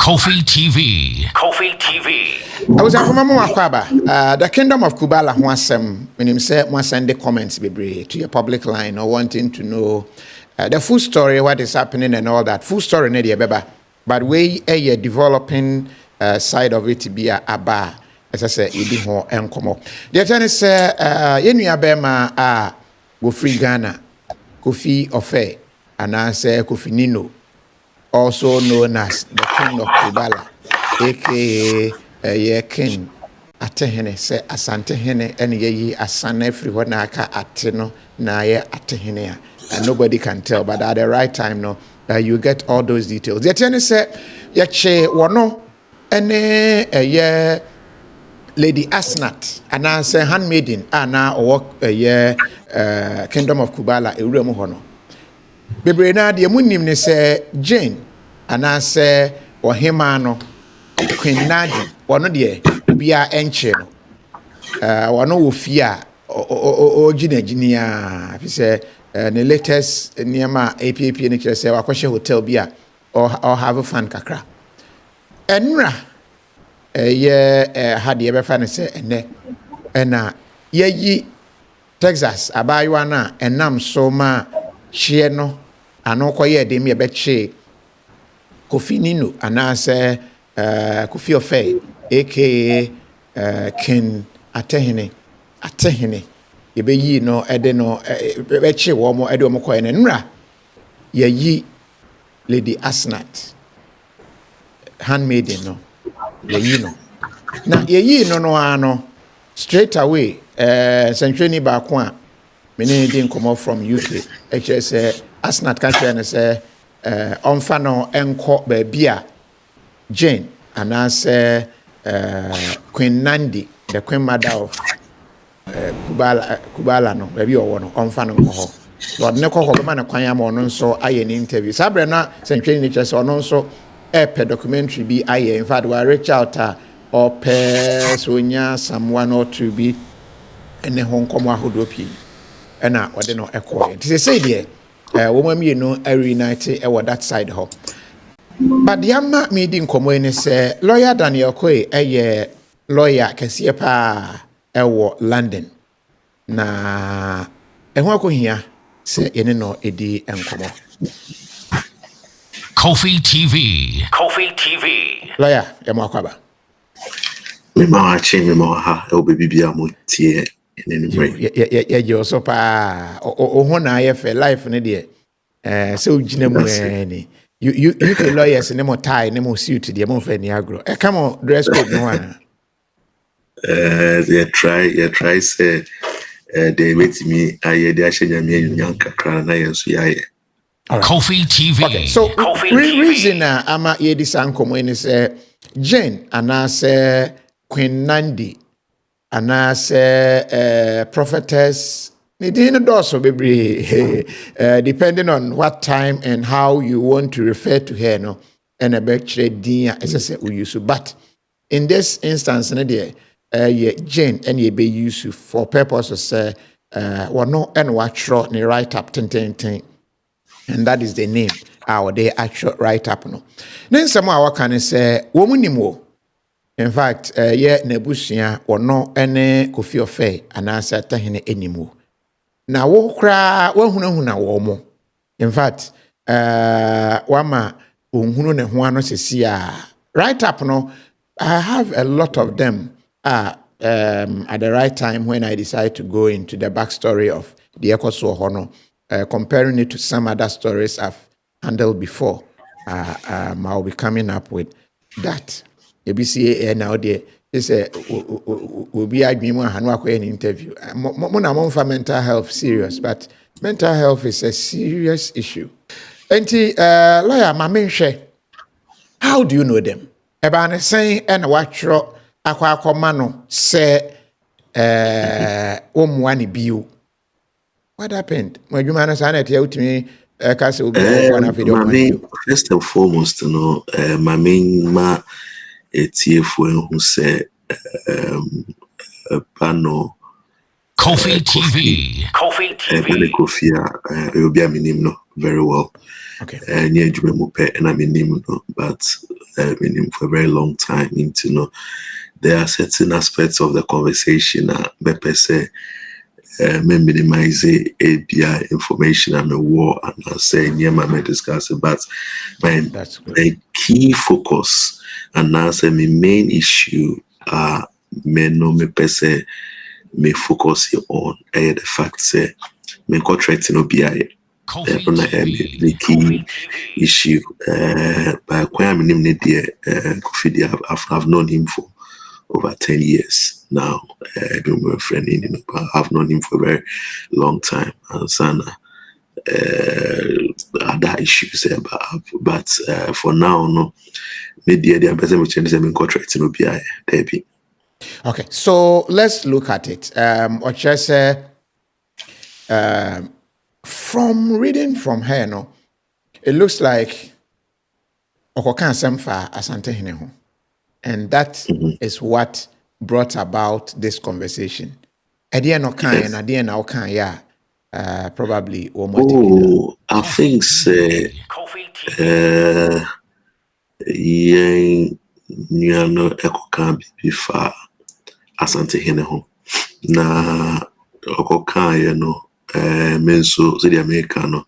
Kofi TV. Kofi TV. I was from Mama the kingdom of KUBALA who asem when him say one send the comments be to your public line or wanting to know the full story, what is happening and all that. Full story near beba. But we a developing side of it be a bar. As I say, it ho enkomo. The attorney say yenu abema go free Ghana. Kofi Osei and I say Kofi Nino, also known as the king of KUBALA, aka king Atehene, say Asantehene and ye asan everyone naka ateno na ye Atehene, and nobody can tell, but at the right time no you get all those details. The attorney say yache wano ene ye Lady Asnat and I say handmaiden na work kingdom of KUBALA ewuremu hono bebre na de munim ne say Jane and I say ohema no Queen Nadi wono de bia enche no wono wo fia o gina fi say the latest niema APP ne kire say wakɔhye hotel bia or have fun kakra enra had you ever found say ena yeyi Texas abaywa na enam so ma hye no ano koye de me be che Kofi Nino ana say Kofi Osei aka King Atehene ye be yi no ede no be che wo mo ede mo koye ne nra yeyi Lady Asnat handmaiden no yeyi no na yeyi no ano straight away century ba ko a meni din come from UK HS Asnat country and say onfa no enko ba bia Jane and as Queen Nandi the queen mother of KUBALA no ba bia owo no onfa no ho so ne ko ho ma na kwan am ono nso aye ni interview sabre na century ni chese ono nso a documentary be aye in fact we reach out or pairs onya someone or to be and the home come ahodo pi and na wode no ekọ it say there woman me no reunite e that side ho but the ama me di nkomo ni say lawyer Daniel Koe lawyer kese pa London na ho akohia say ene no edi enkomo Kofi TV. Kofi TV. Lawyer yamakaba me ma ha e obebi bia mo tie ye so pa ho na ye fe life ne de so gina mu ni you can lawyers ne mo tie ne mo suit de mo fa ni agro come on dress code no one they try say they met me aye de ahenya me nyan kakra na ye so yaye Kofi TV. Okay, so reason ama ye di sankomo ni say Jane anase Queen Nandi anase prophetess ni din doso bebre depending on what time and how you want to refer to her no and a bectre din say we use but in this instance na there Jane and ye be used for purposes say no and watch ni write up ten and that is the name our they actual write up no then some our can say womunimo in fact nebusia ono ene Kofi Osei anasa Atehene enimo na wo kra wahunahuna wo mo in fact wama onhunu ne ho ano sesia write up no I have a lot of them at the right time when I decide to go into the backstory of the Ekoso Hono comparing it to some other stories I've handled before, I'll be coming up with that. ABCA now there is will be a dream an interview. For mental health serious, but mental health is a serious issue. And lawyer, my main share. How do you know them? About saying and watch aqua mano say wani biu. What happened? When you manage to tell me, first and foremost, my main TF who said, Pano Kofi TV. Kofi TV. Kofi, it will be a minimum very well. Okay. Near Jumemupe and I minimum, but minimum for a very long time. Into know there are certain aspects of the conversation that say me minimize API information and the war and I say near my discuss it, but my key focus and now say my main issue me no me per se me focus on the fact say me contract no BI the key issue by quite name Kofi I've known him for over 10 years now. I don't know a friend in Nino, but I've known him for a very long time. And Sana, other issues there, but for now, no. Maybe the person will change them in contract no BI, Debbie. Okay, so let's look at it. Or just from reading from her, no, it looks like Okokan Semfa Atehene ho. And that is what brought about this conversation. Probably I think say no Ekokan bifa Atehene ho. Na Okokan no menso the Americano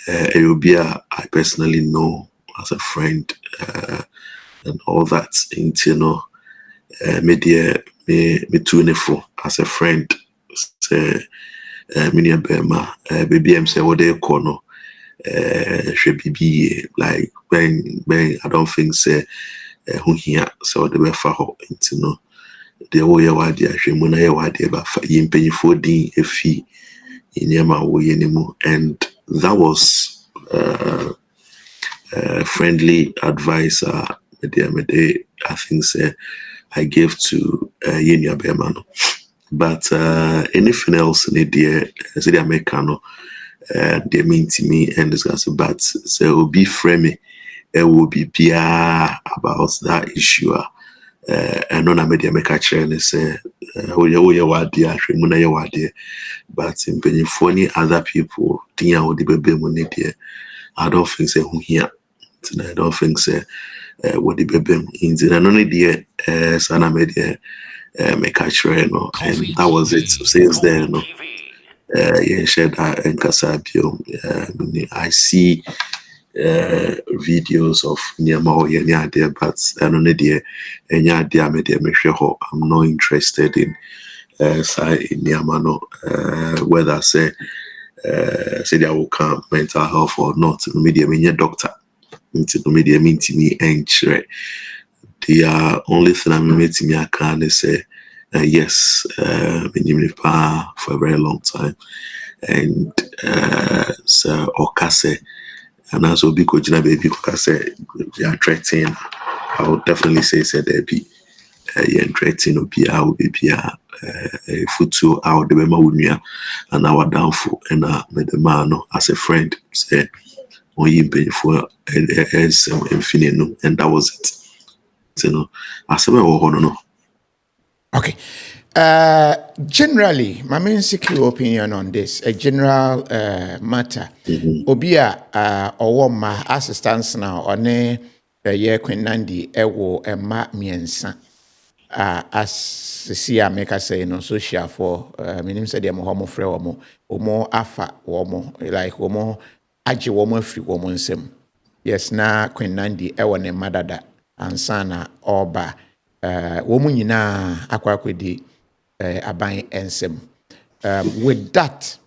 I personally know as a friend and all that into me tune for as a friend say mini bema baby am say what they call no should be like when I don't think say who here so the be fa ho into no the way why they hwemu na ye why they ba fa yimpanyifo din efi inyama wo yenimu, and that was friendly advice I think I gave to Yenya Bermano. But anything else in the Americano, they mean to me and discuss, but so it will be framing, it will be about that issue. And on a media make a chain say, oh, yeah, what dear, but in penny funny other people, Tia would be money dear. I don't think so here. I don't think so. What the baby in the only dear Sana media make a chain, and that was it. Since then, no. Yeah, shared and Casabio. I see videos of Niamao Yenya there, but I don't know dear Enya dear media make sure I'm not interested in Niamano whether say they will come mental health or not. Media mean doctor into the media mean to me and the only thing I'm meeting me I can say yes, been for a very long time, and so Okase. And also because baby say they are threatening, I would definitely say there be threatening be our baby a futu our the unia and our downfall and the man as a friend say on you pay for as infinite, and that was it. So no, I said no. Okay. Generally, my main secure opinion on this, a general matter. Obia Owoma assistance now on a year Quinandi ewo ma miensa as the see make us say no social for minim said them homo free omo afa womo like womo aji womo free womo nsem. Yes na Quinandi ewo ne madada ansana oba womo nyina akwakwedi aban ensem. With that,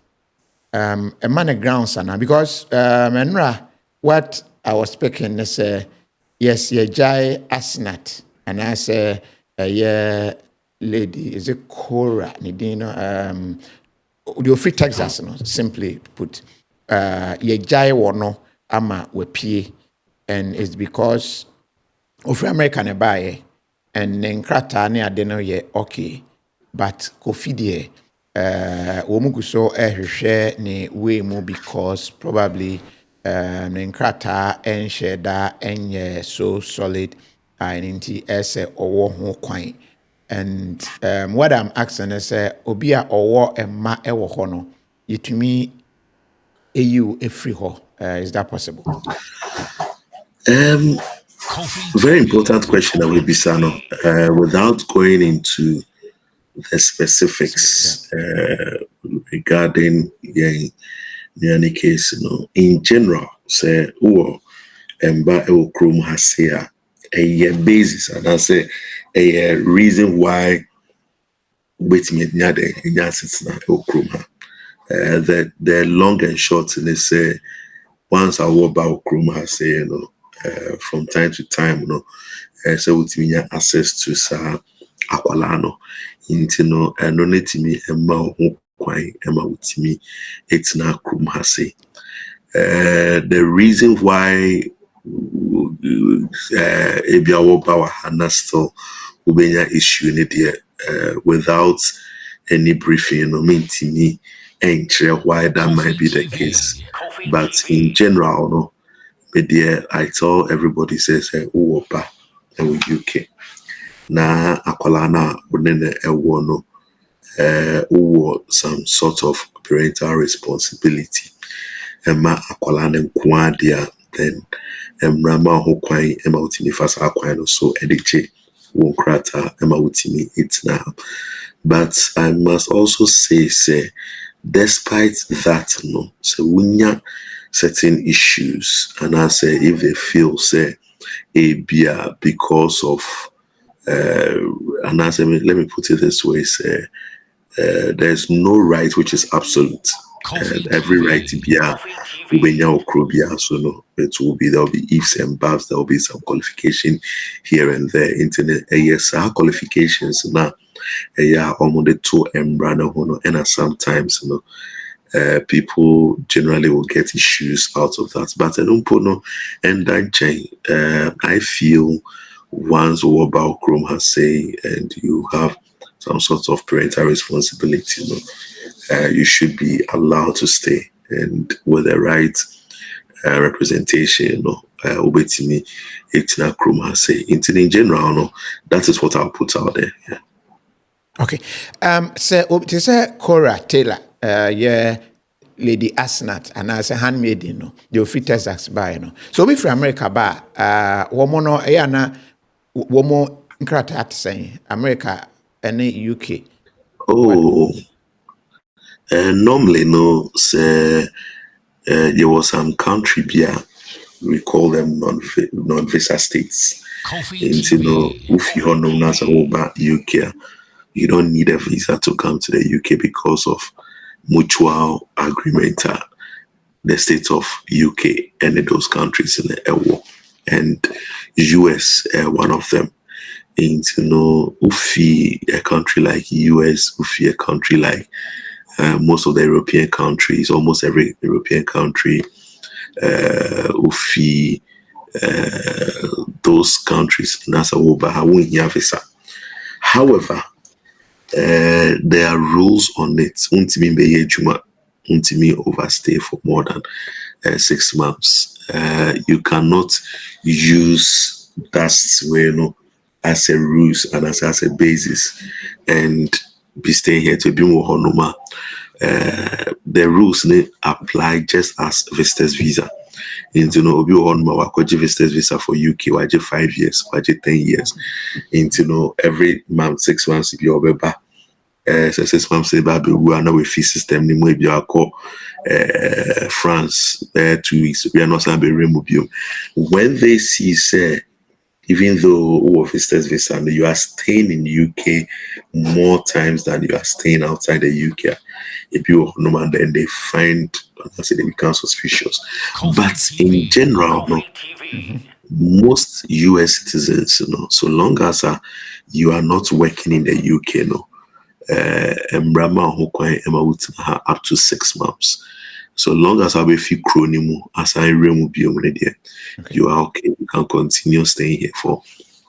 a man grounds now because Menra, what I was speaking is yes, ye jai asnat, and I say a lady is a Cora Nidino the free Texas, no, simply put, ye jai wono ama we pie, and it's because of American buy and Nenkrata ne adeno ye okay. But Kofi deɛ wɔn so ɛhwehwɛ ne way mu because probably ne nkrataa ɛnhyɛ da ɛnyɛ so solid and nti ɛsɛ ɔwɔ ho kwan And what I'm asking is, Obia or Emma Ewo Hono, you to me, you a free ho. Is that possible? Very important question that we be Sano. Without going into the specifics regarding the case, in general, say, emba ewo krom hase a basis, and I say a reason why wait me nyade nyasitsna ewo krom ha. The long and short they say once I walk about krom hase, from time to time, so with me access to sa akwalano into no me emma ho kwan emma with me it's na krom hase. The reason why Ebiawo Bawa Hana still Ubenya issue in it without any briefing, mean to me, ain't sure why that might be the case. But in general, media, I tell everybody says, Uopa, and UK. Na Akwalana, Unene Ewono, some sort of parental responsibility. Emma Akwalana Kwadia, then Rama Hokwai, Emma Utimi Fasa Aquino, so Ediche, Wonkrata, Emma Utimi, it's now. But I must also say, despite that, so when certain issues, and I say, if they feel, say, a beer because of, and I say, let me put it this way, say, there's no right which is absolute. Every right to be a so there'll be ifs and buts, there'll be some qualification here and there. Internet yes, our qualifications now almost the two and sometimes people generally will get issues out of that. But I don't put no and I feel once about Chrome has say and you have some sort of parental responsibility, you should be allowed to stay and with the right representation, me it's not Chrome say in general, that is what I'll put out there. Yeah. Okay. So to say Cora Taylor, yeah, Lady Asnat, and as a handmaid, the officers Texas by, So we from America, woman, Ayana, woman, Krat saying America and UK. Oh, normally, say there was some country beer, we call them non-visa states. If you know as about UK, you don't need a visa to come to the UK because of mutual agreement. The states of UK and those countries in the EU and US, one of them. Ufi a country like US, Ufi a country like most of the European countries, almost every European country, Ufi those countries. Visa. However, there are rules on it. Untimi overstay for more than 6 months. You cannot use that way, as a rules and as a basis and be staying here to be more honoma. The rules apply just as visitors visa. Into obi honoma wakoji visitors visa for UK waje 5 years, waje 10 years. Into every month, 6 months if you're back. 6 months baby we are now a fee system ni mo ebi akọ France 2 weeks we are not be remove you when they see say even though visitors visa you are staying in UK more times than you are staying outside the UK if you no then they find they become suspicious. But in general most US citizens so long as you are not working in the UK up to 6 months. So long as I be fee cronimu as I remove you you are okay. You can continue staying here for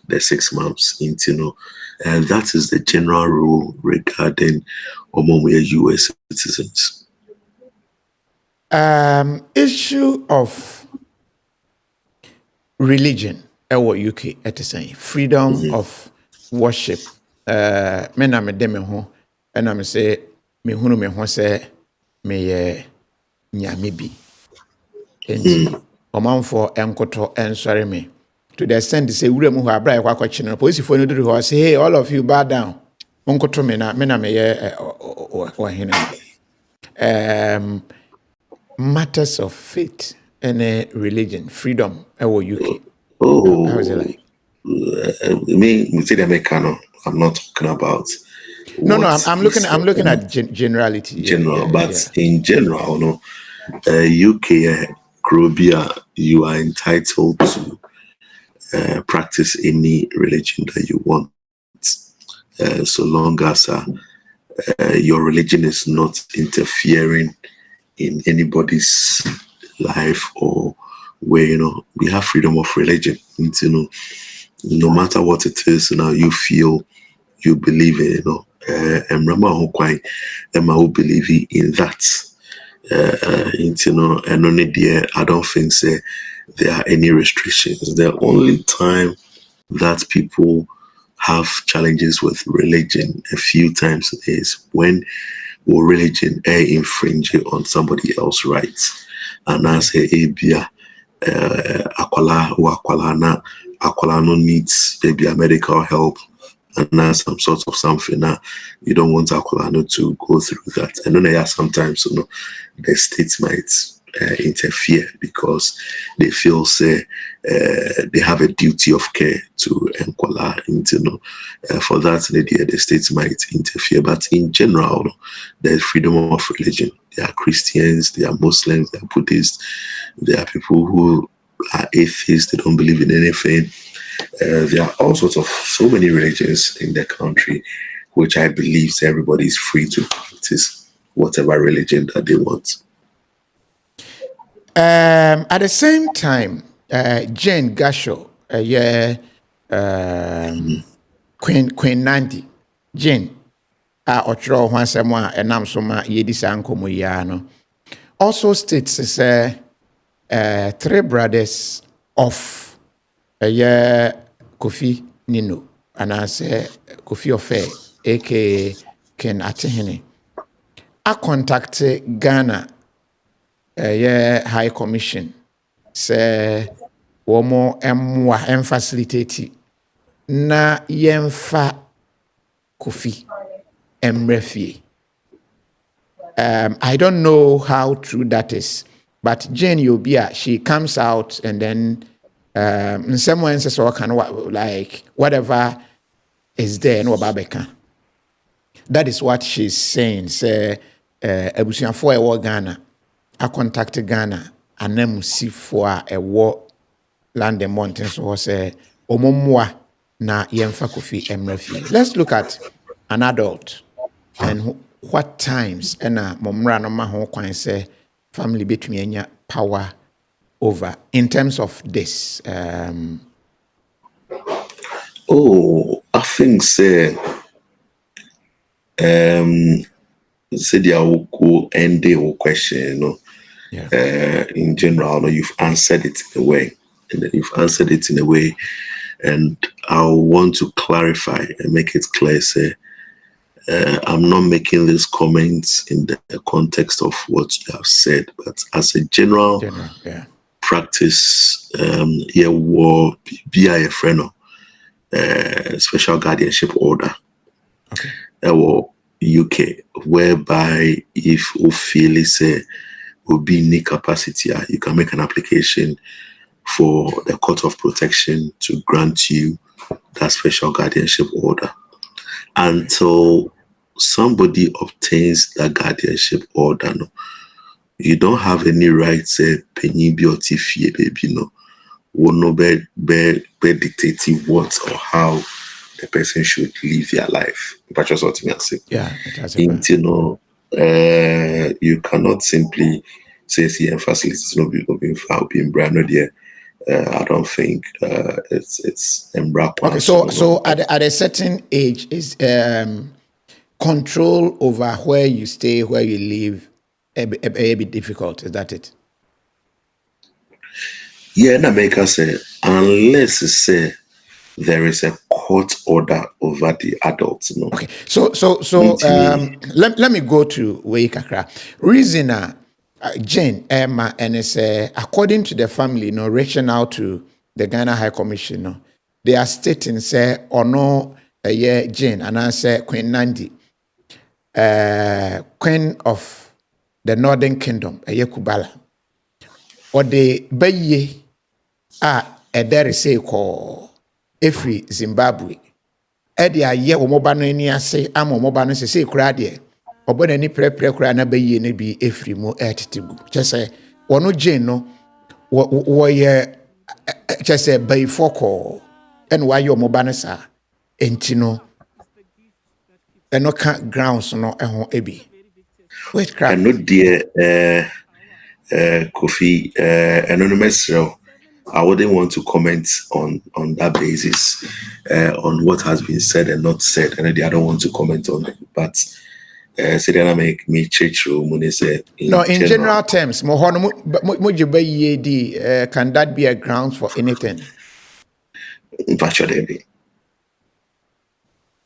the 6 months into and that is the general rule regarding US citizens. Issue of religion, UK, at the same freedom of worship me na me de me ho na me say me hunu me ho say me ye nyame bi enti omanfo enkoto ensori me to the extent say wura mu ho abra e kwakọ chi no police no duru ho say hey all of you bow down onkoto me na me ye ohene matters of faith and religion freedom UK. How is it like? Me say the mechano. I'm not talking about. No, I'm looking at generality. General, but in general, no, UK, Caribbean, you are entitled to practice any religion that you want, so long as your religion is not interfering in anybody's life or where we have freedom of religion. No matter what it is, you feel, you believe in, and Rama Hokwai, Emma who believe in that. And only there, I don't think there are any restrictions. The only time that people have challenges with religion a few times is when religion infringe on somebody else's rights. And I say, Abia, Akwala no needs maybe a medical help and that's some sort of something that you don't want Akwala to go through that. And then sometimes the states might interfere because they feel they have a duty of care to Nkwala. For that the states might interfere. But in general, there's freedom of religion. There are Christians, there are Muslims, there are Buddhists, there are people who are atheists, they don't believe in anything. There are all sorts of so many religions in the country, which I believe everybody is free to practice whatever religion that they want. At the same time, Jane Gasho, Queen Nandi, Jane, Ochro Hansama, and Namsoma Yedisa Nkomoyano, also states three brothers of Kofi Nino, and I say Kofi Osei, aka Ken Atehene. I contacted Ghana High Commission, say womo emwa facilitate na yemfa Kofi emrefie. I don't know how true that is, but Jane Yobia, she comes out and then in some ways so can like whatever is there no babeka. That is what she's saying. Say ebusiafo e wo Ghana, I contacted Ghana and then see for a war land the mountains so say omomwa na yemfa Kofi emrefie. Let's look at an adult and what times and momra no ma ho kwan say family betumi anya power over in terms of this. I think say the will end the question, in general, you've answered it in a way. And I want to clarify and make it clear, say, I'm not making these comments in the context of what you have said, but as a general practice, war be a friend special guardianship order. Okay. UK, whereby if you feel will be in capacity, you can make an application for the Court of Protection to grant you that special guardianship order. Until somebody obtains that guardianship order, you don't have any right say penny beauty fee baby will no be dictating what or how the person should live their life. But just what me say. Yeah, it has you cannot simply say facilities no being found being brand there. I don't think it's embarked. Okay, so at a certain age is control over where you stay, where you live, a bit difficult. Is that it? Yeah, in America say unless it's say there is a court order over the adults. No. Okay, so let me go to Kakra. Reason Jane Emma and it's according to the family, reaching out to the Ghana High Commission, they are stating say or no Jane and I say Queen Nandi, Queen of the Northern Kingdom, KUBALA, or the Baye there is say call Efri Zimbabwe. Edi aye omoba no ani ase ama omoba no se kura de obo na ni prepare kura na bayi ne bi efri mu etetigu chese wono Jane no wo ye chese bayi foko en wa ye omoba no sa enti no eno ka grounds no ehon ebi witchcraft and no dear Kofi anonymous. I wouldn't want to comment on that basis, on what has been said and not said, and I don't want to comment on it. But say that I make me church room say in general terms, can that be a grounds for anything? Virtually,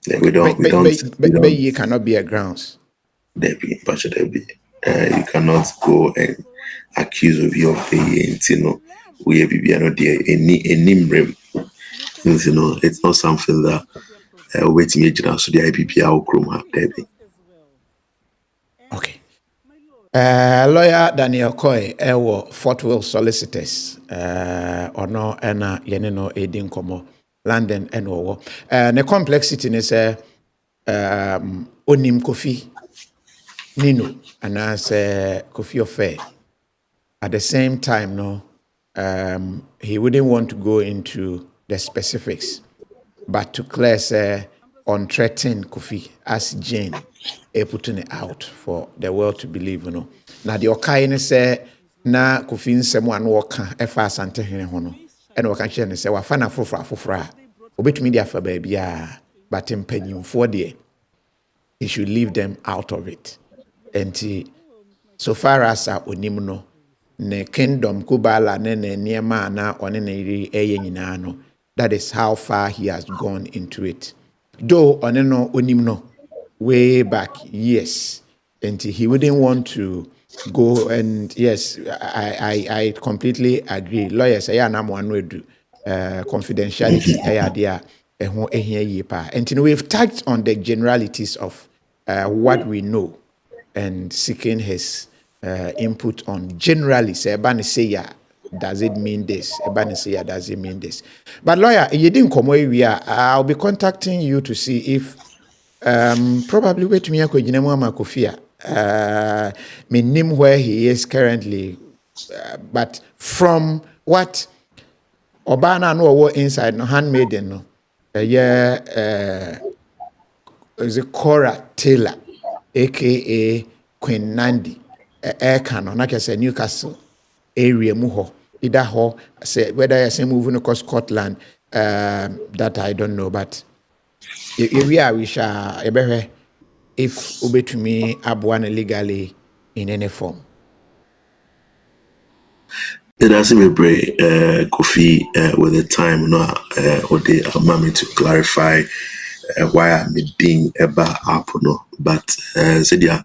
we cannot be a grounds. Virtually, you cannot go and accuse of you of paying, we have no dear any rem. It's not something that wait me so the IPPR Chrome Debbie. Okay. Lawyer Daniel Coy, Fort Will Solicitors, or no, and Yenino Edin Como, London, and Owo. The complexity is Onim Kofi, Nino, and as Kofi Osei. At the same time, no, he wouldn't want to go into the specifics, but to clear on threatening Kofi as Jane. Putting it out for the world to believe, Now the Okaine say na Kofi nsemo an woka efa Atehene ho no. E na woka kire ne say wa fa na fofra. Obetumi dia fa ba bia, but mpanyimfo de he should leave them out of it. And so far as onim no ne kingdom KUBALA ne niema na one ne eye nyina no, that is how far he has gone into it. Though one no onim no way back, yes, and he wouldn't want to go. And yes, I completely agree. Lawyers, confidentiality, and we've touched on the generalities of what we know and seeking his input on generally. Say, does it mean this? Does it mean this? But lawyer, you didn't come where we are. I'll be contacting you to see if probably wait me Kofi. Me name where he is currently, but from what Obana no inside no handmaiden no, is a Cora Taylor, aka Queen Nandi, Canon, like I said, Newcastle area muho. Either ho say whether I say moving across Scotland, that I don't know, but we shall if ubetumi abuane legally in any form. It doesn't be brave, Kofi, with the time, or they allow me to clarify why I'm being about no, but said yeah,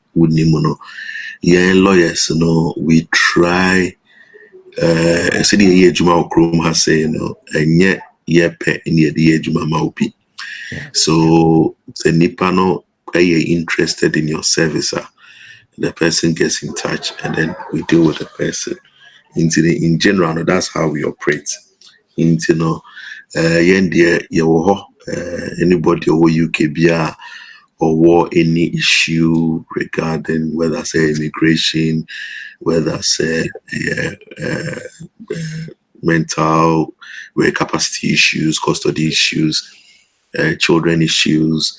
yeah, lawyers, we try. Said yeah, Juma Chrome has say, and yet, pe in the Juma Maupi. So the Nipano are interested in your service, the person gets in touch, and then we deal with the person. In general, that's how we operate. Anybody over UKBR or any issue regarding whether say immigration, whether say mental capacity issues, custody issues, children issues.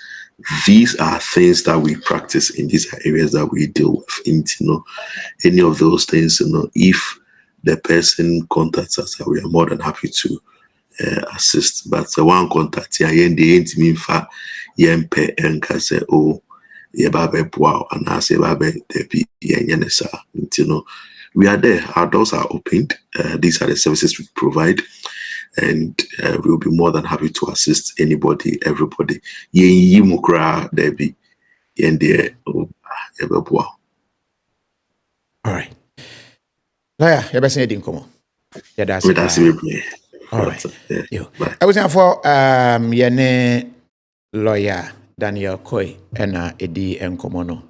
These are things that we practice in these areas that we deal with. Any of those things, if the person contacts us, we are more than happy to assist. But one contact here, the ain't mean for yempe and say, oh, yebabe wow, and I say babe depi yenesa. We are there. Our doors are opened. These are the services we provide. and we'll be more than happy to assist anybody, everybody. Ye mukra debi yende ebeboa. All right. Lawyer, you better say dinkomo. Yeah, that's it. All right. I was here for yene lawyer Daniel Koy and Edi Nkomono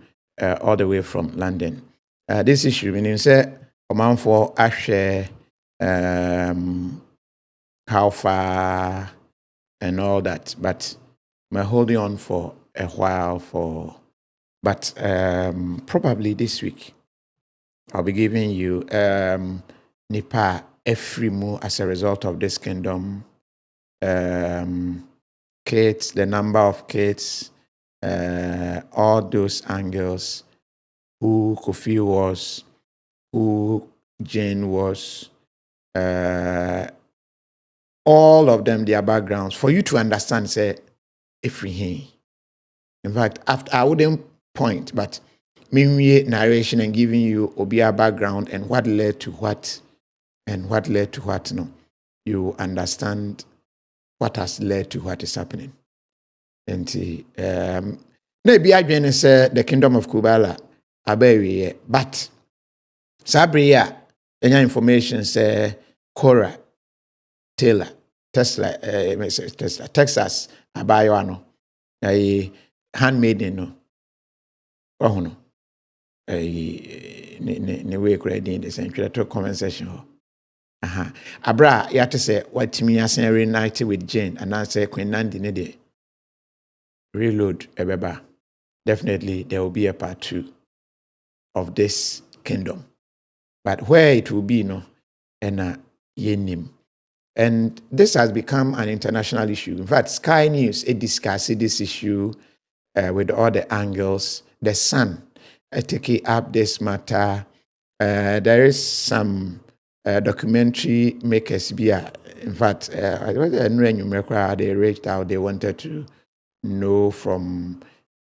all the way from London. This issue meaning say amount for Ashe how far and all that, but I'm holding on for a while but probably this week I'll be giving you Nipa Efrimu as a result of this kingdom. Kids, the number of kids, all those angles, who Kofi was, who Jane was, all of them, their backgrounds, for you to understand, say, Efrihin. In fact, after I wouldn't point, but me narration and giving you Obia background and what led to what and what led to what, no, you understand what has led to what is happening. And maybe I can say the kingdom of KUBALA, but Sabria, any information say Cora, Taylor, Tesla, Texas, Abayano, a handmaiden, no, oh no, ne way credit in the same comment section. Abra, you have to say what me as a reunited with Jane, and I say Queen Nandi Nede. Reload Ebeba. Definitely there will be a part 2 of this kingdom. But where it will be, no, and yenim. And this has become an international issue. In fact, Sky News discussed this issue with all the angles. The Sun taking up this matter. There is some documentary makers here. In fact, they reached out. They wanted to know from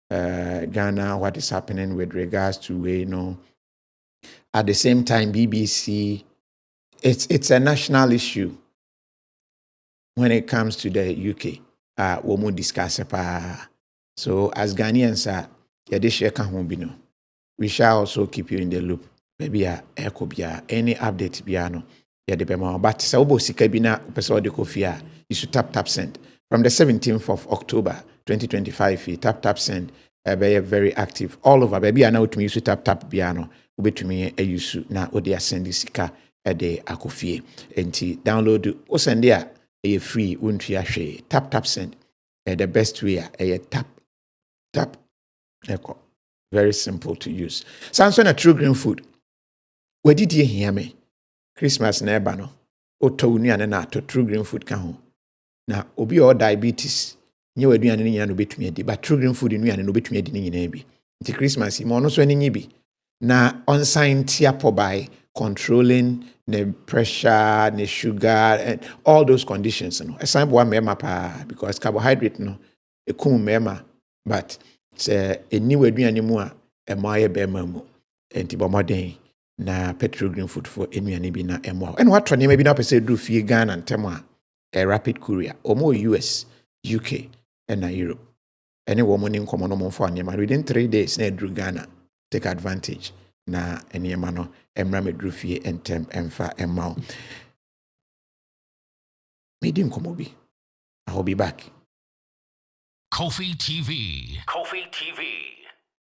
Ghana what is happening with regards to At the same time, BBC, it's a national issue when it comes to the UK. We will discuss it. So as Ghanaians, we shall also keep you in the loop. Maybe any update biano. But Saubo Sikabina Pesodi Kofi, you should tap send. From the 17th of October 2025, tap send. Very active all over. Baby, I know to me, you should tap biano. Ube to me, a use na odia send sika a day akofie. Enti download osendia a free untia she. Tap send. The best way a tap. Echo. Very simple to use. Samson a true green food. Where did you hear me? Christmas na eba no. Oto unuane na to true green food ka ho. Na obi all diabetes. Nye waduane ni nyina no betumi adi. But true green food unuane no betumi adi ni nyina bi. Nti Christmas mo no so ani bi. Na on scientific by controlling the pressure, the sugar, and all those conditions. No, example one mema pa because carbohydrate no e kum mema, but say any waduane mu a e ma ye be ma mu. Enti bo modern na petrol green food for enuane bi na emo. And what trone maybe na pese do fie Ghana ntem a rapid courier omo US, UK and Europe. Any woman in common no for anyama within 3 days na drew Ghana. Take advantage na enema no emra medru fie entem emfa emma. Medium komobi. I will be back. Kofi TV.